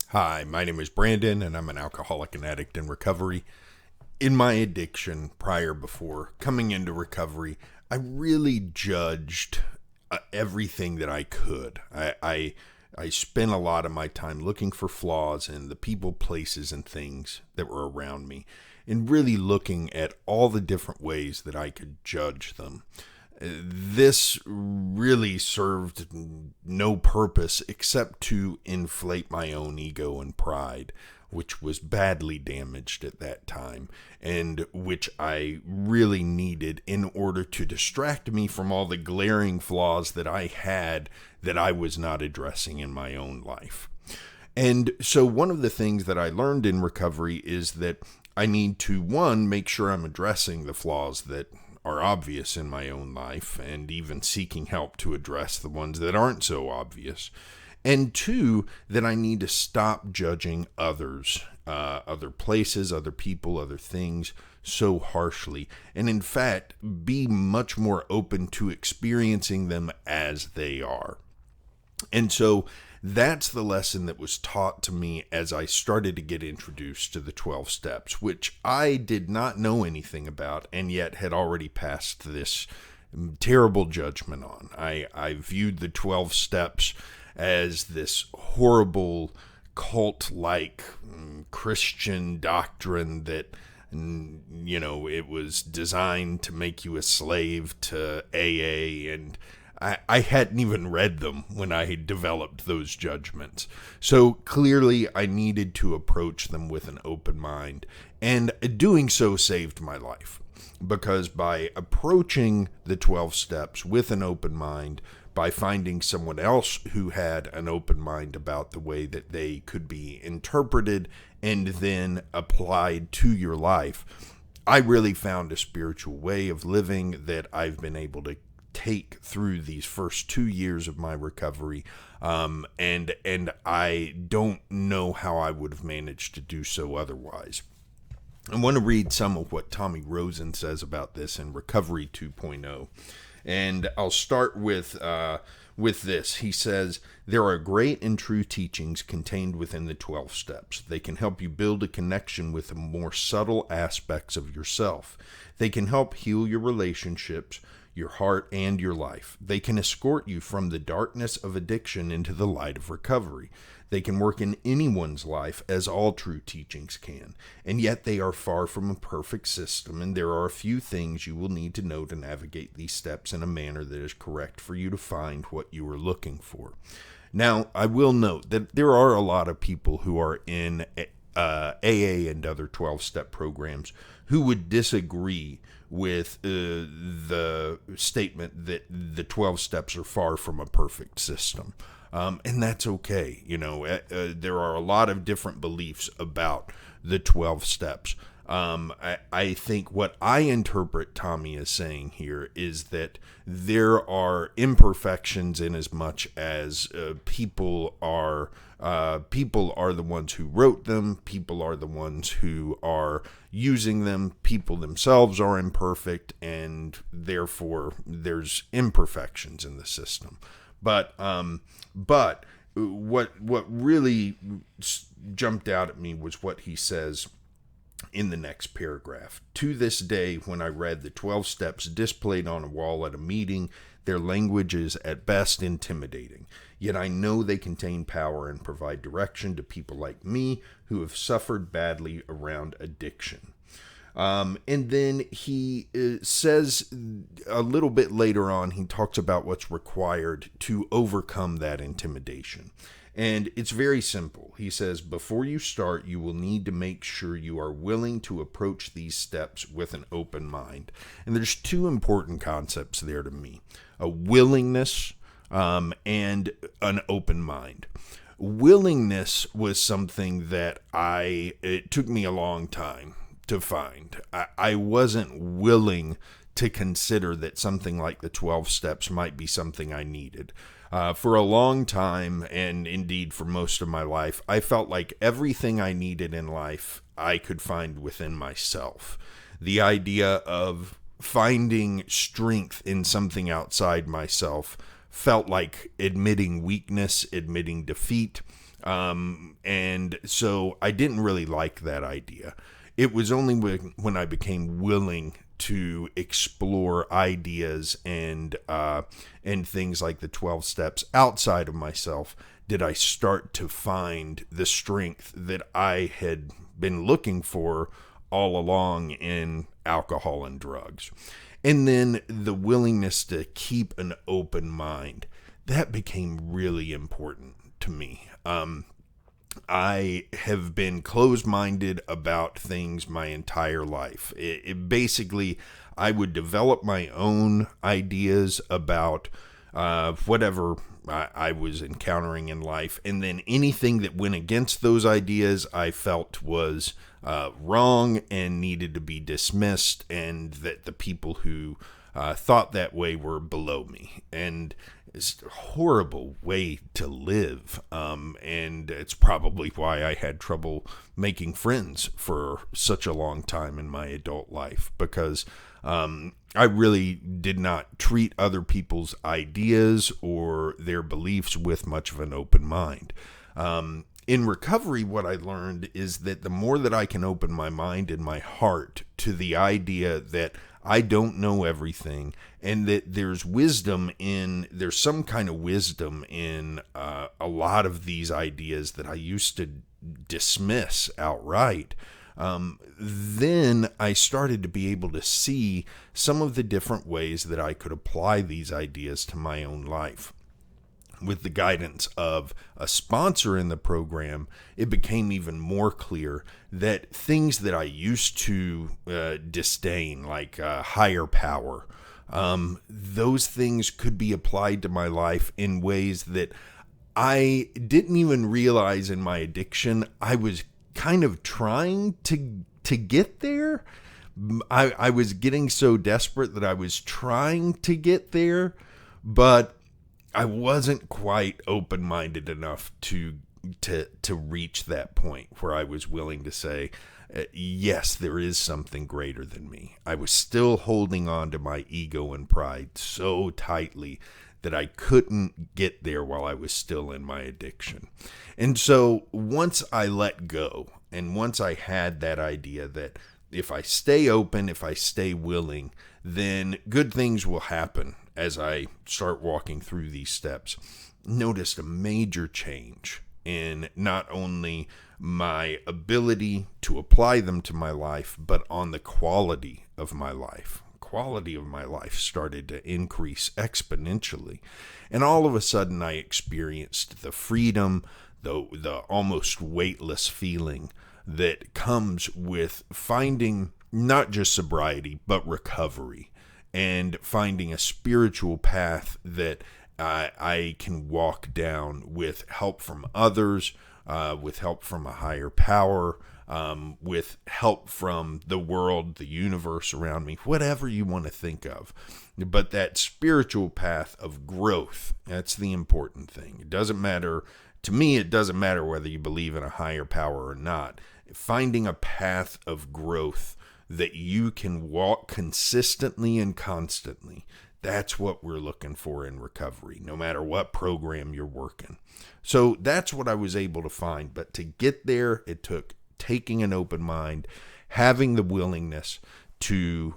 Hi, my name is Brandon, and I'm an alcoholic and addict in recovery. In my addiction, before coming into recovery, I really judged everything that I could. I spent a lot of my time looking for flaws in the people, places, and things that were around me, and really looking at all the different ways that I could judge them. This really served no purpose except to inflate my own ego and pride, which was badly damaged at that time, and which I really needed in order to distract me from all the glaring flaws that I had that I was not addressing in my own life. And so one of the things that I learned in recovery is that I need to, one, make sure I'm addressing the flaws that are obvious in my own life, and even seeking help to address the ones that aren't so obvious. And two, that I need to stop judging others, other places, other people, other things so harshly. And in fact, be much more open to experiencing them as they are. And so that's the lesson that was taught to me as I started to get introduced to the 12 steps, which I did not know anything about and yet had already passed this terrible judgment on. I viewed the 12 steps as this horrible cult-like Christian doctrine that, it was designed to make you a slave to AA, and I hadn't even read them when I developed those judgments. So clearly I needed to approach them with an open mind, and doing so saved my life. Because by approaching the 12 steps with an open mind, by finding someone else who had an open mind about the way that they could be interpreted and then applied to your life, I really found a spiritual way of living that I've been able to take through these first 2 years of my recovery, and I don't know how I would have managed to do so otherwise. I want to read some of what Tommy Rosen says about this in Recovery 2.0, and I'll start with this. He says, "There are great and true teachings contained within the 12 steps. They can help you build a connection with the more subtle aspects of yourself. They can help heal your relationships, your heart, and your life. They can escort you from the darkness of addiction into the light of recovery. They can work in anyone's life, as all true teachings can. And yet they are far from a perfect system, and there are a few things you will need to know to navigate these steps in a manner that is correct for you to find what you are looking for." Now, I will note that there are a lot of people who are in AA and other 12-step programs who would disagree with the statement that the 12 steps are far from a perfect system. And that's okay. There are a lot of different beliefs about the 12 steps. I think what I interpret Tommy as saying here is that there are imperfections in as much as people are the ones who wrote them. People are the ones who are using them. People themselves are imperfect, and therefore there's imperfections in the system. But what really jumped out at me was what he says in the next paragraph. "To this day, when I read the 12 steps displayed on a wall at a meeting, their language is at best intimidating. Yet I know they contain power and provide direction to people like me who have suffered badly around addiction." And then he says a little bit later on, he talks about what's required to overcome that intimidation. And it's very simple. He says, "Before you start, you will need to make sure you are willing to approach these steps with an open mind." And there's two important concepts there to me: a willingness and an open mind. Willingness was something that it took me a long time to find. I wasn't willing to consider that something like the 12 steps might be something I needed. For a long time, and indeed for most of my life, I felt like everything I needed in life I could find within myself. The idea of finding strength in something outside myself felt like admitting weakness, admitting defeat. And so I didn't really like that idea. It was only when I became willing to explore ideas and things like the 12 steps outside of myself did I start to find the strength that I had been looking for all along in alcohol and drugs. And then the willingness to keep an open mind. That became really important to me. I have been closed-minded about things my entire life. It basically, I would develop my own ideas about whatever I was encountering in life, and then anything that went against those ideas I felt was wrong and needed to be dismissed, and that the people who thought that way were below me. And it's a horrible way to live, and it's probably why I had trouble making friends for such a long time in my adult life, because I really did not treat other people's ideas or their beliefs with much of an open mind. In recovery, what I learned is that the more that I can open my mind and my heart to the idea that I don't know everything, and that there's some kind of wisdom in a lot of these ideas that I used to dismiss outright, then I started to be able to see some of the different ways that I could apply these ideas to my own life. With the guidance of a sponsor in the program, it became even more clear that things that I used to disdain, like higher power, those things could be applied to my life in ways that I didn't even realize in my addiction I was kind of trying to get there. I was getting so desperate that I was trying to get there, but I wasn't quite open-minded enough to reach that point where I was willing to say, yes, there is something greater than me. I was still holding on to my ego and pride so tightly that I couldn't get there while I was still in my addiction. And so once I let go, and once I had that idea that if I stay open, if I stay willing, then good things will happen as I start walking through these steps, noticed a major change in not only my ability to apply them to my life, but on the quality of my life. Quality of my life started to increase exponentially. And all of a sudden I experienced the freedom, the almost weightless feeling that comes with finding not just sobriety, but recovery, and finding a spiritual path that I can walk down with help from others, with help from a higher power, with help from the world, the universe around me, whatever you want to think of. But that spiritual path of growth, that's the important thing. It doesn't matter, to me, it doesn't matter whether you believe in a higher power or not. Finding a path of growth that you can walk consistently and constantly. That's what we're looking for in recovery, no matter what program you're working. So that's what I was able to find. But to get there, it took taking an open mind, having the willingness to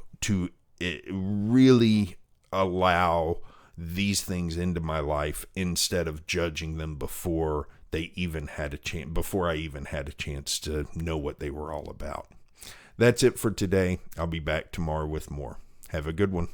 really allow these things into my life instead of judging them before I even had a chance to know what they were all about. That's it for today. I'll be back tomorrow with more. Have a good one.